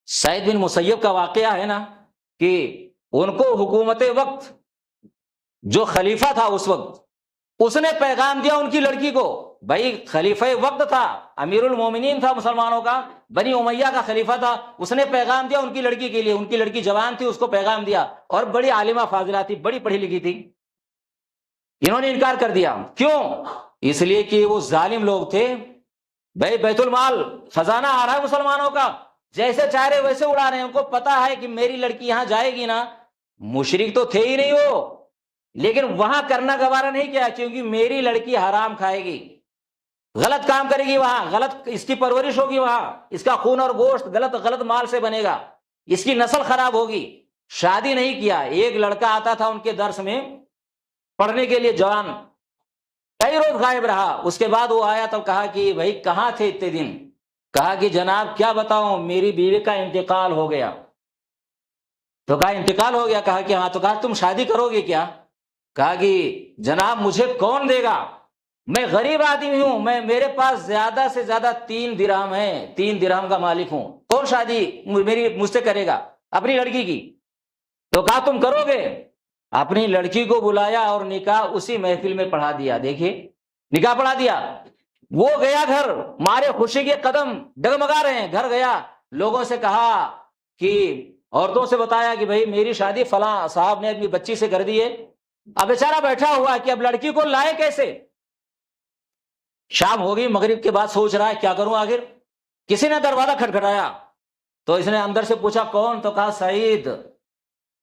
سعید بن مسیب کا واقعہ ہے نا کہ ان کو حکومت وقت جو خلیفہ تھا اس وقت، اس نے پیغام دیا ان کی لڑکی کو، بھائی خلیفہ وقت تھا، امیر المومنین تھا مسلمانوں کا، بنی امیہ کا خلیفہ تھا، اس نے پیغام دیا ان کی لڑکی کے لیے، ان کی لڑکی جوان تھی، اس کو پیغام دیا، اور بڑی عالمہ فاضلہ تھی، بڑی پڑھی لکھی تھی، انہوں نے انکار کر دیا۔ کیوں؟ اس لیے کہ وہ ظالم لوگ تھے، بھائی بیت المال خزانہ آ رہا ہے مسلمانوں کا، جیسے چاہ رہے ویسے اڑا رہے ہیں، ان کو پتا ہے کہ میری لڑکی یہاں جائے گی نا، مشرک تو تھے ہی نہیں وہ، لیکن وہاں کرنا گوارا نہیں کیا، کیونکہ میری لڑکی حرام کھائے گی، غلط کام کرے گی، وہاں غلط اس کی پرورش ہوگی، وہاں اس کا خون اور گوشت غلط مال سے بنے گا، اس کی نسل خراب ہوگی، شادی نہیں کیا۔ ایک لڑکا آتا تھا ان کے درس میں پڑھنے کے لیے، جوان، کئی روز غائب رہا، اس کے بعد وہ آیا تو کہا کہ بھائی کہاں تھے اتنے دن؟ کہا کہ جناب کیا بتاؤں، میری بیوی کا انتقال ہو گیا۔ تو کہا انتقال ہو گیا؟ کہا کہ ہاں۔ تو کہا تم شادی کرو گے کیا؟ کہا کہ جناب مجھے کون دے گا، میں غریب آدمی ہوں، میرے پاس زیادہ سے زیادہ 3 درہم ہے، 3 درہم کا مالک ہوں، کون شادی مجھ سے کرے گا اپنی لڑکی کی؟ تو کہا تم کرو گے؟ اپنی لڑکی کو بلایا اور نکاح اسی محفل میں پڑھا دیا، دیکھیے نکاح پڑھا دیا۔ وہ گیا گھر، مارے خوشی کے قدم ڈگمگا رہے ہیں، گھر گیا، لوگوں سے کہا کہ عورتوں سے بتایا کہ بھائی میری شادی فلاں صاحب نے اپنی بچی سے کر دی ہے۔ اب بیچارہ بیٹھا ہوا کہ اب لڑکی کو لائے کیسے؟ شام ہو گئی، مغرب کے بعد سوچ رہا ہے کیا کروں آخر۔ کسی نے دروازہ کھٹکھٹایا تو اس نے اندر سے پوچھا کون؟ تو کہا سعید۔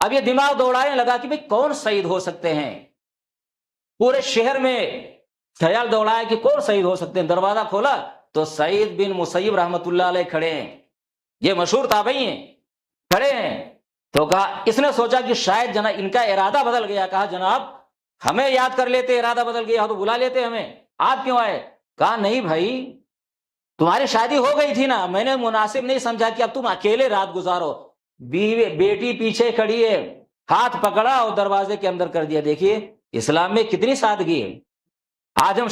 اب یہ دماغ دوڑانے لگا کہ بھئی کون سعید ہو سکتے ہیں، پورے شہر میں خیال دوڑایا کہ کون سعید ہو سکتے ہیں۔ دروازہ کھولا تو سعید بن مسیب رحمۃ اللہ علیہ کھڑے ہیں، یہ مشہور تابعی ہیں، کھڑے ہیں۔ تو کہا، اس نے سوچا کہ شاید جناب ان کا ارادہ بدل گیا، کہا جناب ہمیں یاد کر لیتے، ارادہ بدل گیا تو بلا لیتے ہمیں، آپ کیوں آئے؟ کہا نہیں بھائی تمہاری شادی ہو گئی تھی نا، میں نے مناسب نہیں سمجھا کہ اب تم اکیلے رات گزارو، بیٹی پیچھے کھڑی ہے، ہاتھ پکڑا اور دروازے کے اندر کر دیا۔ دیکھیے اسلام میں کتنی سادگی ہے۔ آج ہم